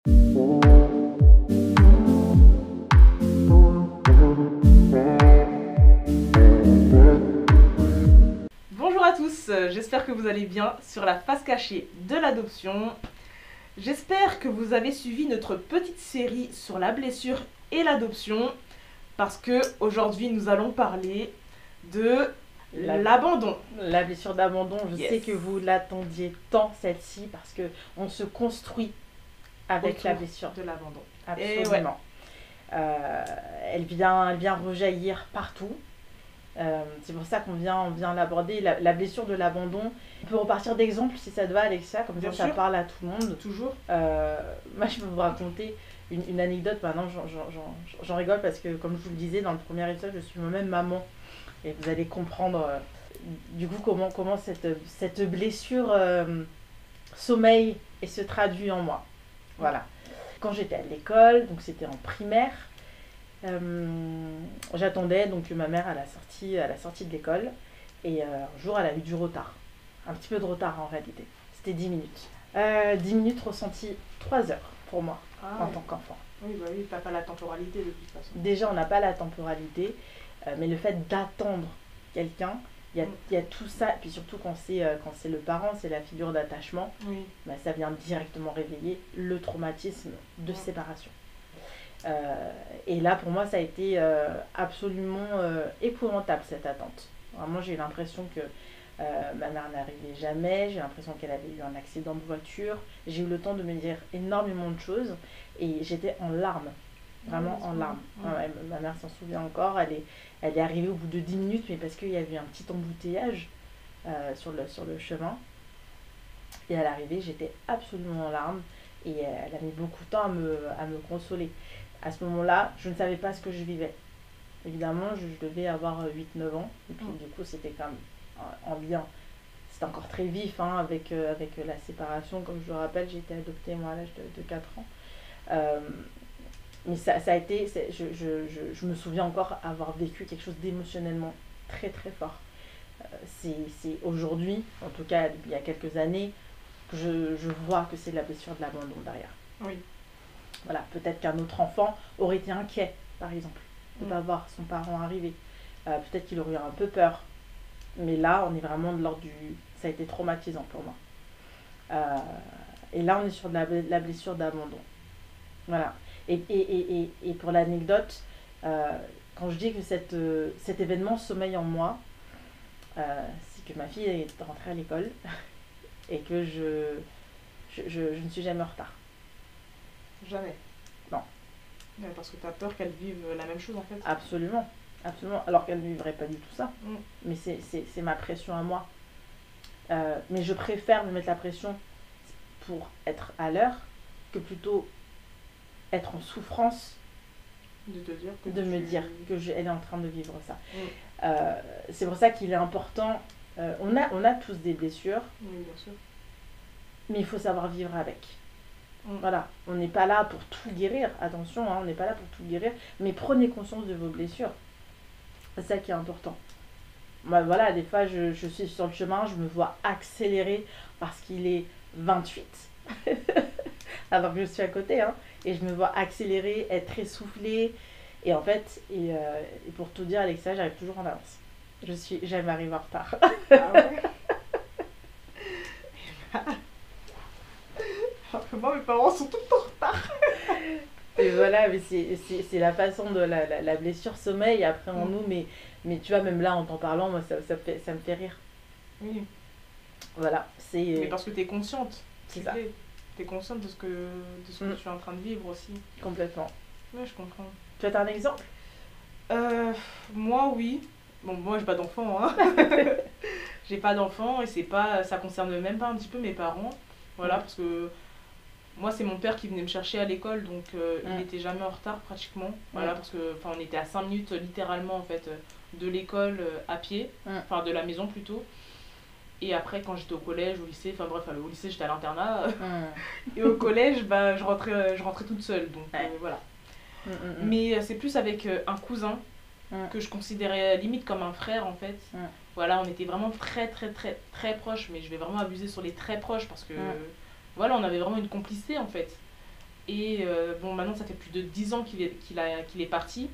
Bonjour à tous, j'espère que vous allez bien sur la face cachée de l'adoption. J'espère que vous avez suivi notre petite série sur la blessure et l'adoption, parce que aujourd'hui nous allons parler de l'abandon. La blessure d'abandon, je Yes. sais que vous l'attendiez tant, celle-ci, parce que on se construit avec Autour la blessure. de l'abandon. Absolument. Elle vient rejaillir partout. C'est pour ça qu'on vient l'aborder. La blessure de l'abandon. On peut repartir d'exemples si ça te va, Alexia, comme Bien ça sûr. parle à tout le monde. Toujours. Moi, je peux vous raconter une anecdote. Maintenant, j'en rigole parce que, comme je vous le disais dans le premier épisode, je suis moi-même maman. Et vous allez comprendre du coup comment cette blessure sommeille et se traduit en moi. Voilà. Quand j'étais à l'école, donc c'était en primaire, j'attendais donc ma mère à la sortie de l'école. Et un jour, elle a eu du retard. Un petit peu de retard en réalité. C'était 10 minutes. 10 minutes ressenties 3 heures pour moi en tant qu'enfant. Oui, bah oui, t'as pas la temporalité de toute façon. Déjà, on n'a pas la temporalité, mais le fait d'attendre quelqu'un, il y a tout ça, et puis surtout quand c'est le parent, c'est la figure d'attachement, Oui. bah, ça vient directement réveiller le traumatisme de séparation. Et là, pour moi, ça a été absolument épouvantable, cette attente. Vraiment, j'ai eu l'impression que ma mère n'arrivait jamais, j'ai l'impression qu'elle avait eu un accident de voiture, j'ai eu le temps de me dire énormément de choses, et j'étais en larmes. Vraiment en larmes. Ouais, ma mère s'en souvient encore, elle est arrivée au bout de 10 minutes, mais parce qu'il y avait un petit embouteillage sur le chemin. Et à l'arrivée, j'étais absolument en larmes et elle a mis beaucoup de temps à me consoler. À ce moment-là, je ne savais pas ce que je vivais. Évidemment, je devais avoir 8-9 ans, et puis du coup, c'était quand même en lien. C'était encore très vif avec la séparation. Comme je le rappelle, j'ai été adoptée moi à l'âge de 4 ans. Mais ça a été, je me souviens encore avoir vécu quelque chose d'émotionnellement très très fort. C'est aujourd'hui, en tout cas il y a quelques années, que je vois que c'est la blessure de l'abandon derrière. Oui. Voilà, peut-être qu'un autre enfant aurait été inquiet, par exemple, de ne pas voir son parent arriver. Peut-être qu'il aurait eu un peu peur. Mais là, on est vraiment de l'ordre du... Ça a été traumatisant pour moi. Et là, on est sur de la blessure d'abandon. Voilà. Et pour l'anecdote, quand je dis que cet événement sommeille en moi, c'est que ma fille est rentrée à l'école et que je ne suis jamais en retard. Jamais. Non. Ouais, parce que t'as peur qu'elle vive la même chose en fait. Absolument. Absolument. Alors qu'elle ne vivrait pas du tout ça. Mais c'est ma pression à moi. Mais je préfère me mettre la pression pour être à l'heure que plutôt être en souffrance De te dire que de me dire qu'elle est en train de vivre ça. Mm. C'est pour ça qu'il est important. On a tous des blessures, Oui, bien sûr. mais il faut savoir vivre avec. Mm. Voilà, on n'est pas là pour tout guérir. Attention, hein, on n'est pas là pour tout guérir, mais prenez conscience de vos blessures. C'est ça qui est important. Moi, voilà, des fois, je suis sur le chemin, je me vois accélérer parce qu'il est 28. Alors que je suis à côté, hein, et je me vois accélérer, être essoufflée. Et en fait, et pour tout dire, Alexia, j'arrive toujours en avance. J'aime arriver en retard. Ah ouais. Alors que moi, mes parents sont tout le temps en retard. Et voilà, mais c'est la façon de la blessure sommeil après en nous, mais tu vois, même là, en t'en parlant, moi, ça me fait rire. Oui. Voilà, c'est... Mais parce que t'es consciente. C'est ça. T'es consciente de ce que tu es en train de vivre aussi. Complètement. Ouais, je comprends. Tu as un exemple? Moi, oui. Bon, moi, j'ai pas d'enfant, hein. J'ai pas d'enfant et ça concerne même pas un petit peu mes parents. Voilà, parce que moi, c'est mon père qui venait me chercher à l'école, donc il n'était jamais en retard pratiquement. Voilà, parce que on était à 5 minutes littéralement en fait de l'école à pied, enfin de la maison plutôt. Et après, quand j'étais au collège, au lycée, enfin bref, au lycée j'étais à l'internat, et au collège, bah, je rentrais toute seule, donc voilà. Mais c'est plus avec un cousin que je considérais limite comme un frère en fait. Voilà, on était vraiment très très très très proches, mais je vais vraiment abuser sur les très proches parce que voilà, on avait vraiment une complicité en fait. Et bon, maintenant, ça fait plus de 10 ans qu'il est parti.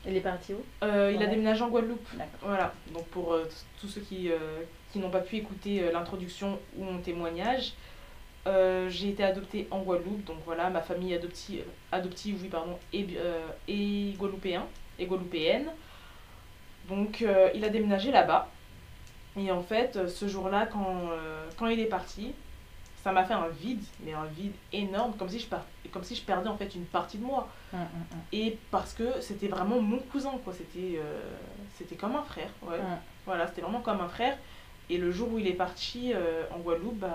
Il est parti où? Il a déménagé en Guadeloupe. D'accord. Voilà, donc pour tous ceux qui n'ont pas pu écouter l'introduction ou mon témoignage, j'ai été adoptée en Guadeloupe, donc voilà, ma famille adoptive oui, pardon, est guadeloupéen et guadeloupéenne. Donc il a déménagé là-bas. Et en fait, ce jour-là, quand il est parti, ça m'a fait un vide, mais un vide énorme, comme si je perdais en fait une partie de moi. Et parce que c'était vraiment mon cousin, quoi. C'était comme un frère, ouais. Voilà, c'était vraiment comme un frère. Et le jour où il est parti en Guadeloupe,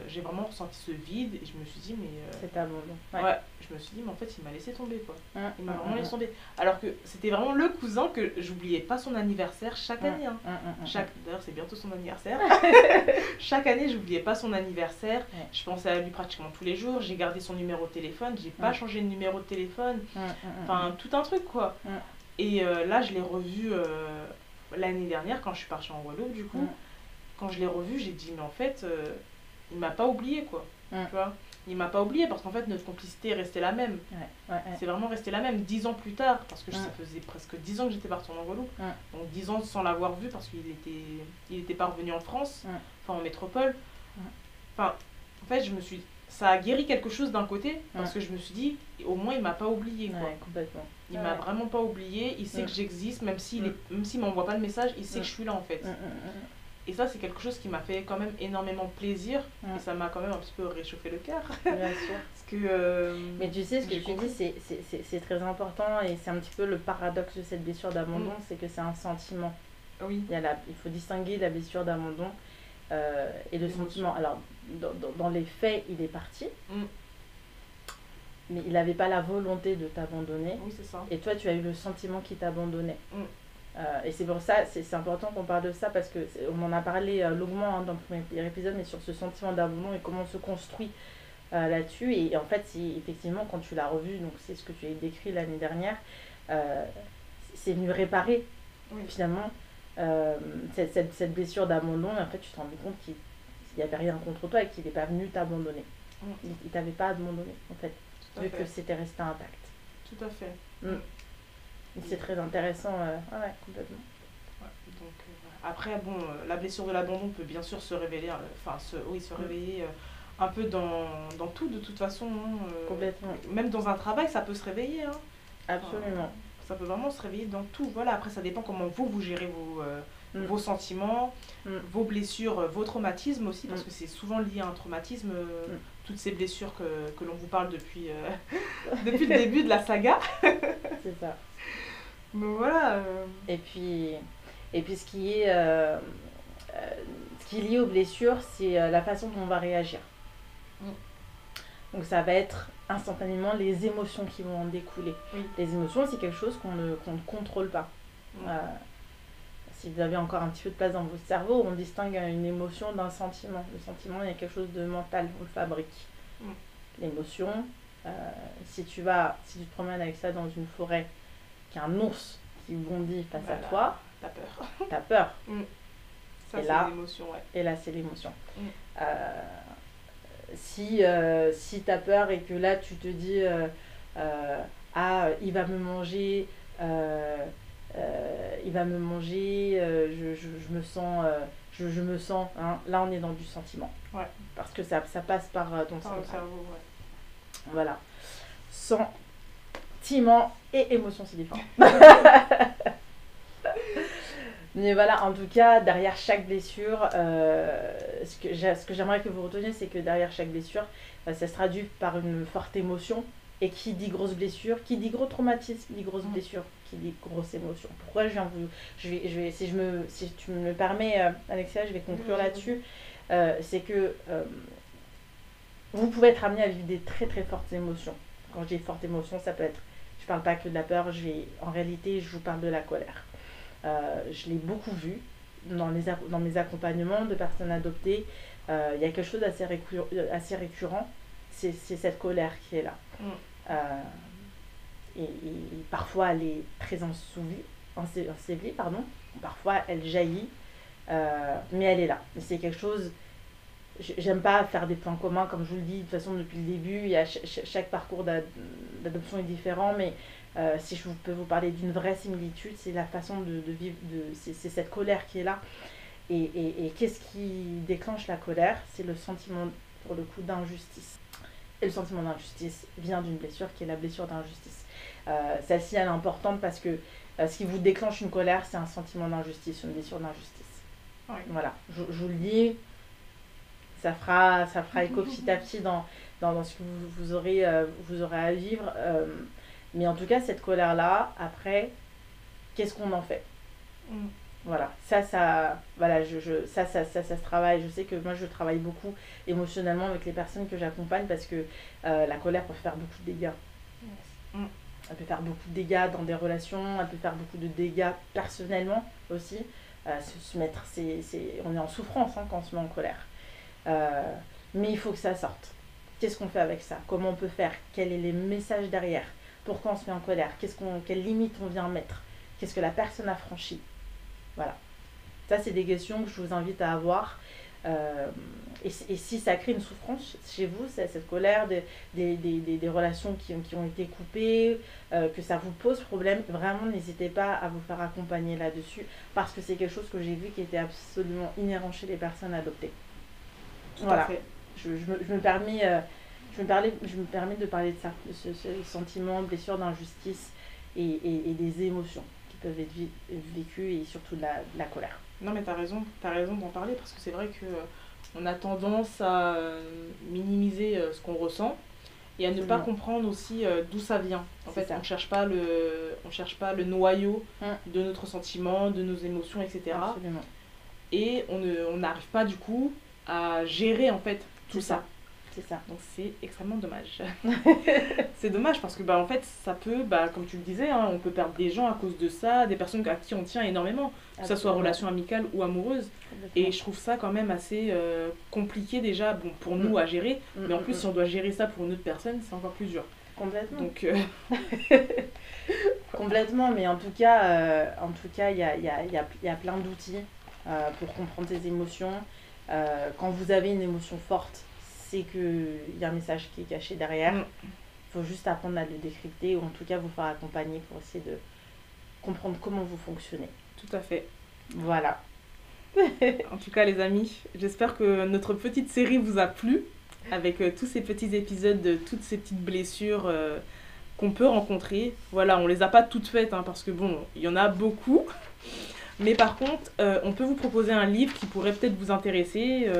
j'ai vraiment ressenti ce vide et je me suis dit, mais. C'est abondant. Ouais, je me suis dit, mais en fait, il m'a laissé tomber, quoi. Il m'a vraiment laissé tomber. Alors que c'était vraiment le cousin que j'oubliais pas son anniversaire chaque année. Hein. D'ailleurs, c'est bientôt son anniversaire. Chaque année, j'oubliais pas son anniversaire. Je pensais à lui pratiquement tous les jours. J'ai gardé son numéro de téléphone. J'ai pas changé de numéro de téléphone. Enfin, tout un truc, quoi. Et là, je l'ai revu l'année dernière quand je suis partie en Guadeloupe, du coup. Quand je l'ai revu, j'ai dit, mais en fait, il m'a pas oublié, quoi. Tu vois, il m'a pas oublié parce qu'en fait, notre complicité est restée la même. C'est vraiment resté la même 10 ans plus tard, parce que ça faisait presque 10 ans que j'étais partie en Guadeloupe. Donc 10 ans sans l'avoir vu parce qu'il était pas revenu en France, enfin en métropole. Enfin, en fait, ça a guéri quelque chose d'un côté, parce que je me suis dit, au moins, il m'a pas oublié, quoi. Complètement. Il m'a vraiment pas oublié, il sait que j'existe, même s'il m'envoie pas de message, il sait que je suis là, en fait. Et ça, c'est quelque chose qui m'a fait quand même énormément plaisir. Et ça m'a quand même un petit peu réchauffé le cœur. Bien sûr. Parce que, mais tu sais, ce que tu dis, c'est très important. Et c'est un petit peu le paradoxe de cette blessure d'abandon, c'est que c'est un sentiment. Oui. Il faut distinguer la blessure d'abandon et le sentiment. Alors, dans les faits, il est parti. Mais il n'avait pas la volonté de t'abandonner. Oui, c'est ça. Et toi, tu as eu le sentiment qu'il t'abandonnait. Et c'est pour ça, c'est important qu'on parle de ça parce qu'on en a parlé longuement dans le premier épisode, mais sur ce sentiment d'abandon et comment on se construit là-dessus. Et en fait, effectivement, quand tu l'as revu, donc c'est ce que tu as décrit l'année dernière, c'est venu réparer finalement cette blessure d'abandon. Et en fait, tu te rendais compte qu'il n'y avait rien contre toi et qu'il n'est pas venu t'abandonner. Il ne t'avait pas abandonné, en fait, vu que c'était resté intact. Tout à fait. C'est très intéressant, complètement. Donc, après, bon, la blessure de l'abandon peut bien sûr se révéler, se réveiller un peu dans tout de toute façon. Complètement. Même dans un travail, ça peut se réveiller. Hein. Absolument. Ça peut vraiment se réveiller dans tout. Voilà, après, ça dépend comment vous gérez vos sentiments, vos blessures, vos traumatismes aussi, parce que c'est souvent lié à un traumatisme, toutes ces blessures que l'on vous parle depuis le début de la saga. C'est ça. Donc voilà. Et puis ce qui est lié aux blessures, c'est la façon dont on va réagir. Donc ça va être instantanément les émotions qui vont en découler. Les émotions, c'est quelque chose qu'on ne contrôle pas. Si vous avez encore un petit peu de place dans votre cerveau, on distingue une émotion d'un sentiment. Le sentiment, il y a quelque chose de mental, on le fabrique. L'émotion, si tu te promènes avec ça dans une forêt, qu'il y a un ours qui bondit face à toi, t'as peur. T'as peur. Ça, c'est l'émotion, Et là, c'est l'émotion. Si t'as peur et que là, tu te dis il va me manger, je me sens, hein, là, on est dans du sentiment. Parce que ça passe par ton cerveau. Voilà. Sentiment et émotion, c'est différent. Mais voilà, en tout cas, derrière chaque blessure, ce que j'aimerais que vous reteniez, c'est que derrière chaque blessure, ça se traduit par une forte émotion. Et qui dit grosse blessure, qui dit gros traumatisme, dit grosse blessure, qui dit grosse émotion. Pourquoi si tu me le permets, Alexia, je vais conclure là-dessus. C'est que vous pouvez être amené à vivre des très très fortes émotions. Quand je dis fortes émotions, ça peut être, je parle pas que de la peur, en réalité, je vous parle de la colère. Je l'ai beaucoup vu dans mes accompagnements de personnes adoptées. Il y a quelque chose d'assez récurrent, c'est cette colère qui est là. Et parfois elle est très ensevelie, parfois elle jaillit, mais elle est là. C'est quelque chose j'aime pas faire des points communs, comme je vous le dis, de toute façon, depuis le début, il y a chaque parcours d'adoption est différent, mais si je peux vous parler d'une vraie similitude, c'est la façon de vivre, c'est cette colère qui est là. Et qu'est-ce qui déclenche la colère? C'est le sentiment, pour le coup, d'injustice. Et le sentiment d'injustice vient d'une blessure qui est la blessure d'injustice. Celle-ci, elle est importante parce que ce qui vous déclenche une colère, c'est un sentiment d'injustice, une blessure d'injustice. Oui. Voilà, je vous le dis, ça fera écho petit à petit dans ce que vous aurez à vivre. Mais en tout cas, cette colère-là, après, qu'est-ce qu'on en fait? Voilà, voilà, ça se travaille. Je sais que moi, je travaille beaucoup émotionnellement avec les personnes que j'accompagne parce que la colère peut faire beaucoup de dégâts. Yes. Elle peut faire beaucoup de dégâts dans des relations, elle peut faire beaucoup de dégâts personnellement aussi. On est en souffrance quand on se met en colère. Mais il faut que ça sorte. Qu'est-ce qu'on fait avec ça? Comment on peut faire? Quels sont les messages derrière? Pourquoi on se met en colère? Quelles limites on vient mettre? Qu'est-ce que la personne a franchi? Voilà. Ça, c'est des questions que je vous invite à avoir. Et si ça crée une souffrance chez vous, cette colère, des relations qui ont été coupées, que ça vous pose problème, vraiment n'hésitez pas à vous faire accompagner là-dessus, parce que c'est quelque chose que j'ai vu qui était absolument inhérent chez les personnes adoptées. Tout voilà. à fait. Je me permets de parler de ça, de ce sentiment, blessure d'injustice et des émotions qui peuvent être vécues et surtout de la colère. Non mais t'as raison d'en parler parce que c'est vrai que on a tendance à minimiser ce qu'on ressent et à ne pas comprendre aussi d'où ça vient. En fait, on cherche pas le noyau de notre sentiment, de nos émotions, etc. Absolument. Et on n'arrive pas du coup à gérer en fait tout ça. C'est ça. Donc c'est extrêmement dommage. C'est dommage parce que en fait ça peut, comme tu le disais, on peut perdre des gens à cause de ça, des personnes à qui on tient énormément, que ce soit relation amicale ou amoureuse. Et je trouve ça quand même assez compliqué déjà pour nous à gérer, mais en plus si on doit gérer ça pour une autre personne, c'est encore plus dur. Complètement. Donc complètement, mais en tout cas il y a plein d'outils pour comprendre ces émotions. Quand vous avez une émotion forte, c'est qu'il y a un message qui est caché derrière. Il faut juste apprendre à le décrypter ou en tout cas vous faire accompagner pour essayer de comprendre comment vous fonctionnez. Tout à fait. Voilà. En tout cas les amis, j'espère que notre petite série vous a plu avec tous ces petits épisodes de toutes ces petites blessures qu'on peut rencontrer. Voilà, on les a pas toutes faites parce que il y en a beaucoup. Mais par contre, on peut vous proposer un livre qui pourrait peut-être vous intéresser,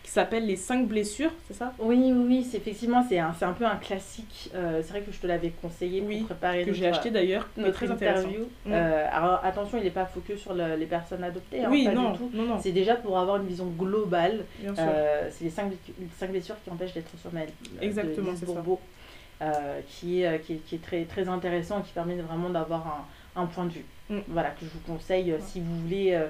qui s'appelle Les 5 blessures, c'est ça? Oui, effectivement, c'est un peu un classique. C'est vrai que je te l'avais conseillé pour préparer que j'ai acheté d'ailleurs, notre interview. Alors attention, il n'est pas focus sur les personnes adoptées, oui, pas non, du tout. Non. C'est déjà pour avoir une vision globale. Bien sûr. C'est les 5 blessures qui empêchent d'être surnaturel. Exactement, c'est Bourbeau, qui est très, très intéressant et qui permet vraiment d'avoir un point de vue. Voilà, que je vous conseille si vous voulez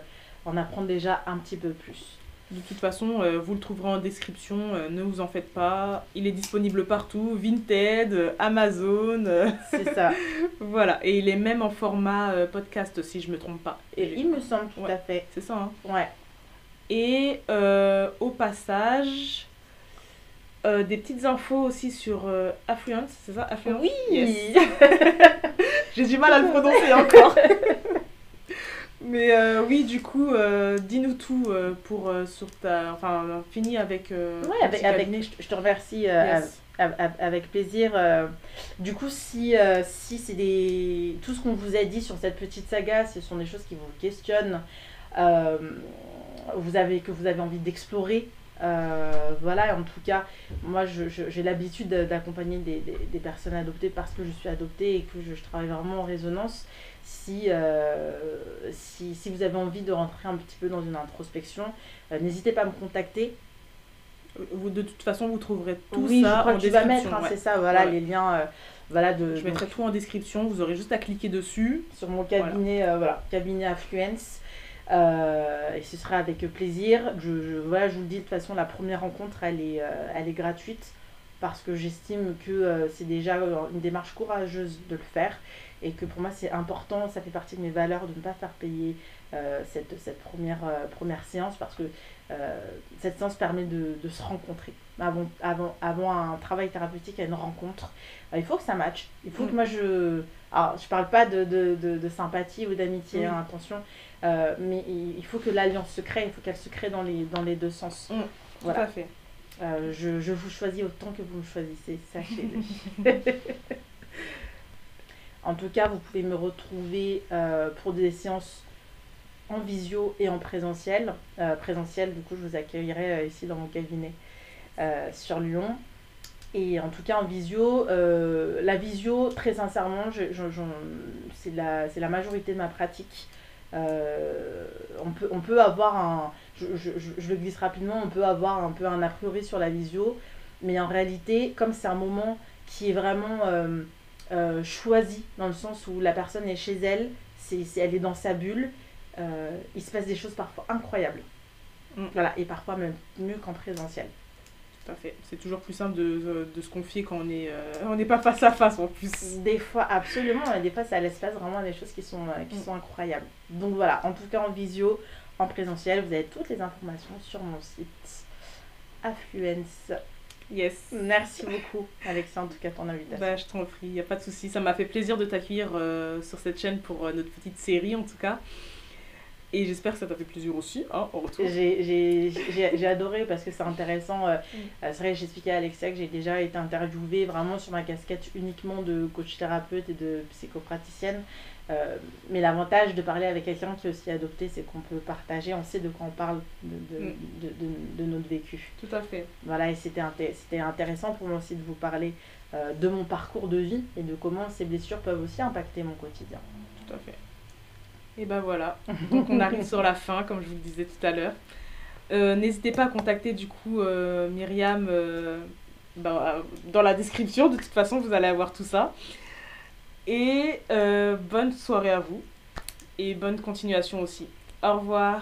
en apprendre déjà un petit peu plus. De toute façon, vous le trouverez en description, ne vous en faites pas. Il est disponible partout, Vinted, Amazon. C'est ça. Voilà, et il est même en format podcast si je me trompe pas. Et il me semble tout à fait. C'est ça, Ouais. Et au passage, des petites infos aussi sur Affluence, c'est ça? Affluence? Oui. Yes. J'ai du mal à le prononcer encore. Mais oui, du coup, dis-nous tout sur ta... Enfin, fini avec... je te remercie Yes. avec plaisir. Du coup, si c'est tout ce qu'on vous a dit sur cette petite saga, ce sont des choses qui vous questionnent, que vous avez envie d'explorer, voilà, en tout cas, moi j'ai l'habitude d'accompagner des personnes adoptées parce que je suis adoptée et que je travaille vraiment en résonance. Si vous avez envie de rentrer un petit peu dans une introspection, n'hésitez pas à me contacter. De toute façon, vous trouvrez tout ça ça en description. Tu vas mettre, c'est ça, voilà, les liens. Je mettrai tout en description, vous aurez juste à cliquer dessus. Sur mon cabinet, cabinet Affluence. Et ce sera avec plaisir. Je vous le dis, de toute façon, la première rencontre, elle est gratuite parce que j'estime que c'est déjà une démarche courageuse de le faire et que pour moi, c'est important, ça fait partie de mes valeurs de ne pas faire payer cette première séance parce que Cette séance permet de se rencontrer. Avant un travail thérapeutique, à une rencontre, il faut que ça matche. Il faut que moi alors, je parle pas de sympathie ou d'amitié, hein, attention, mais il faut que l'alliance se crée, il faut qu'elle se crée dans les deux sens. Voilà. Tout à fait. Je vous choisis autant que vous me choisissez, sachez-le. En tout cas, vous pouvez me retrouver pour des séances en visio et en présentiel. Présentiel, du coup, je vous accueillerai ici dans mon cabinet sur Lyon. Et en tout cas, en visio, la visio, très sincèrement, c'est la majorité de ma pratique. On peut avoir je le glisse rapidement, on peut avoir un peu un a priori sur la visio, mais en réalité, comme c'est un moment qui est vraiment choisi, dans le sens où la personne est chez elle, elle est dans sa bulle, il se passe des choses parfois incroyables. Voilà, et parfois même mieux qu'en présentiel. Tout à fait. C'est toujours plus simple de se confier quand on n'est pas face à face en plus. Des fois, absolument, mais des fois ça laisse place vraiment à des choses qui sont incroyables. Donc voilà, en tout cas en visio, en présentiel, vous avez toutes les informations sur mon site Affluence. Yes. Merci beaucoup, Alexia, en tout cas, ton invitation. Je t'en prie, il n'y a pas de souci. Ça m'a fait plaisir de t'accueillir sur cette chaîne pour notre petite série, en tout cas. Et j'espère que ça t'a fait plaisir aussi, hein, en retour. J'ai adoré parce que c'est intéressant. C'est vrai, j'expliquais à Alexia que j'ai déjà été interviewée vraiment sur ma casquette uniquement de coach thérapeute et de psychopraticienne. Mais l'avantage de parler avec quelqu'un qui est aussi adopté, c'est qu'on peut partager, on sait de quoi on parle de notre vécu. Tout à fait. Voilà, et c'était intéressant pour moi aussi de vous parler de mon parcours de vie et de comment ces blessures peuvent aussi impacter mon quotidien. Tout à fait. Et ben voilà, donc on arrive sur la fin, comme je vous le disais tout à l'heure. N'hésitez pas à contacter du coup Myriam dans la description, de toute façon vous allez avoir tout ça. Et bonne soirée à vous et bonne continuation aussi. Au revoir.